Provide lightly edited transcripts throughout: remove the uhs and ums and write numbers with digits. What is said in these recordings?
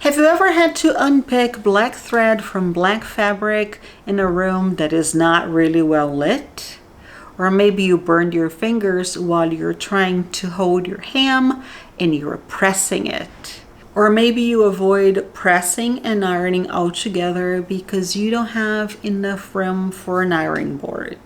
Have you ever had to unpick black thread from black fabric in a room that is not really well lit? Or maybe you burned your fingers while you're trying to hold your hem and you're pressing it. Or maybe you avoid pressing and ironing altogether because you don't have enough room for an ironing board.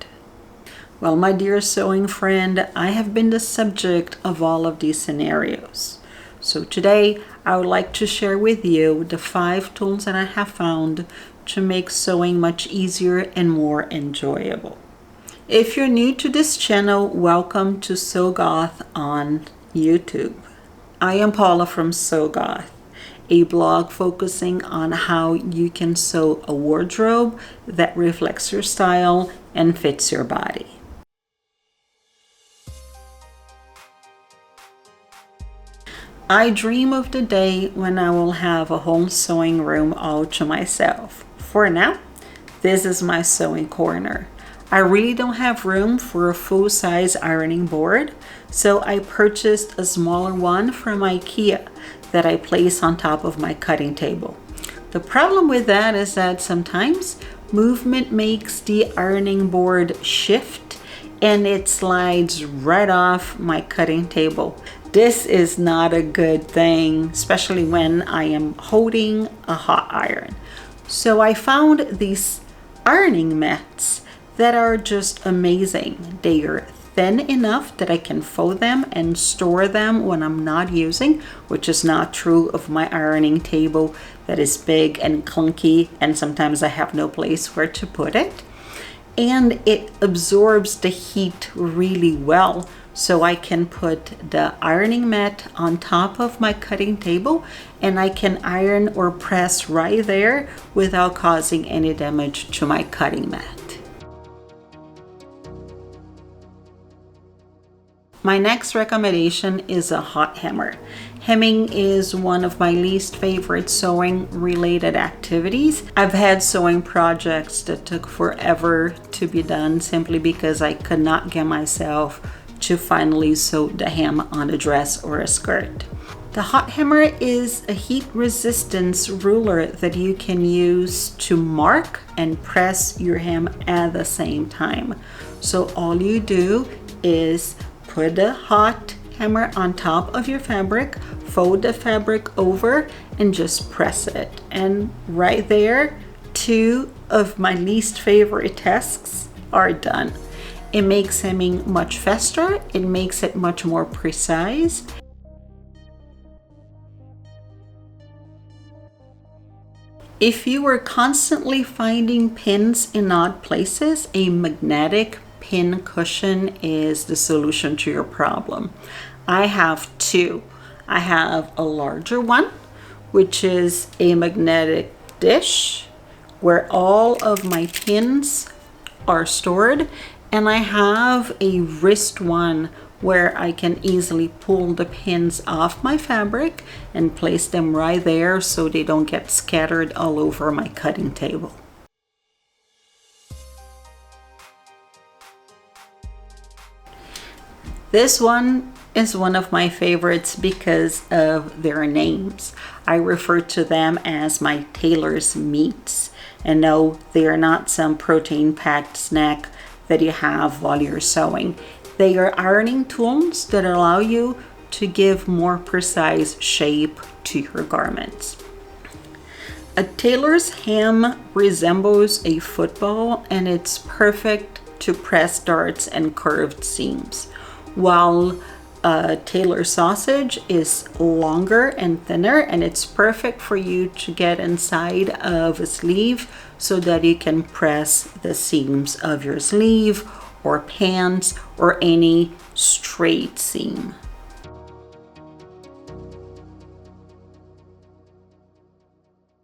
Well, my dear sewing friend, I have been the subject of all of these scenarios. So today, I would like to share with you the 5 tools that I have found to make sewing much easier and more enjoyable. If you're new to this channel, welcome to SewGoth on YouTube. I am Paula from SewGoth, a blog focusing on how you can sew a wardrobe that reflects your style and fits your body. I dream of the day when I will have a whole sewing room all to myself. For now, this is my sewing corner. I really don't have room for a full-size ironing board, so I purchased a smaller one from IKEA that I place on top of my cutting table. The problem with that is that sometimes movement makes the ironing board shift and it slides right off my cutting table. This is not a good thing, especially when I am holding a hot iron. So I found these ironing mats that are just amazing. They are thin enough that I can fold them and store them when I'm not using, which is not true of my ironing table that is big and clunky, and sometimes I have no place where to put it. And it absorbs the heat really well, so I can put the ironing mat on top of my cutting table and I can iron or press right there without causing any damage to my cutting mat. My next recommendation is a hot hammer. Hemming is one of my least favorite sewing related activities. I've had sewing projects that took forever to be done simply because I could not get myself to finally sew the hem on a dress or a skirt. The hot hammer is a heat resistance ruler that you can use to mark and press your hem at the same time. So all you do is put the hot hammer on top of your fabric, fold the fabric over, and just press it. And right there, 2 of my least favorite tasks are done. It makes hemming much faster, it makes it much more precise. If you are constantly finding pins in odd places, a magnetic pin cushion is the solution to your problem. I have 2. I have a larger one, which is a magnetic dish where all of my pins are stored, and I have a wrist one where I can easily pull the pins off my fabric and place them right there so they don't get scattered all over my cutting table. This one is one of my favorites because of their names. I refer to them as my Tailor's meats. And no, they are not some protein-packed snack that you have while you're sewing. They are ironing tools that allow you to give more precise shape to your garments. A Tailor's hem resembles a football and it's perfect to press darts and curved seams, while a Tailor sausage is longer and thinner, and it's perfect for you to get inside of a sleeve so that you can press the seams of your sleeve or pants or any straight seam.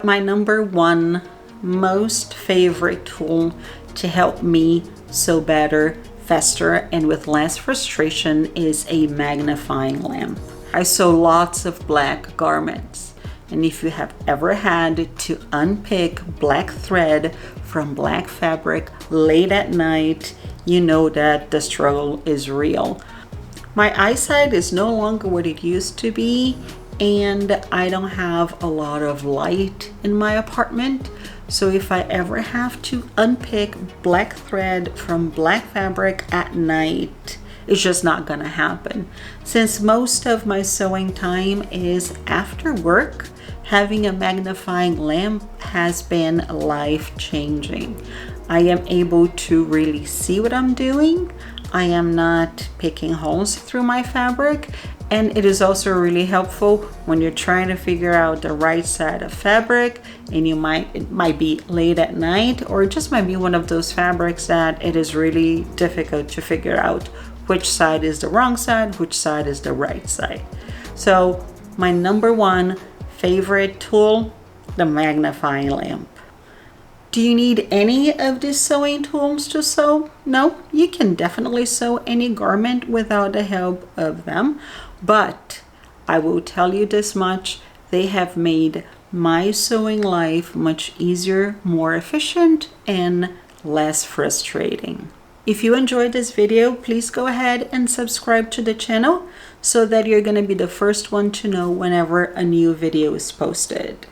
My number 1 most favorite tool to help me sew better, faster, and with less frustration is a magnifying lamp. I sew lots of black garments, and if you have ever had to unpick black thread from black fabric late at night, you know that the struggle is real. My eyesight is no longer what it used to be, and I don't have a lot of light in my apartment. So if I ever have to unpick black thread from black fabric at night, it's just not gonna happen. Since most of my sewing time is after work, having a magnifying lamp has been life-changing. I am able to really see what I'm doing. I am not picking holes through my fabric, and it is also really helpful when you're trying to figure out the right side of fabric, and it might be late at night, or it just might be one of those fabrics that it is really difficult to figure out which side is the wrong side, which side is the right side. So my number one favorite tool, the magnifying lamp. Do you need any of these sewing tools to sew? No, you can definitely sew any garment without the help of them, but I will tell you this much, they have made my sewing life much easier, more efficient, and less frustrating. If you enjoyed this video, please go ahead and subscribe to the channel so that you're going to be the first one to know whenever a new video is posted.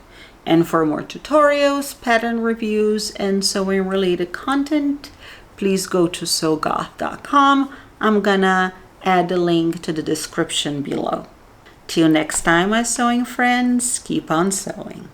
And for more tutorials, pattern reviews, and sewing related content, please go to SewGoth.com. I'm gonna add the link to the description below. Till next time, my sewing friends, keep on sewing.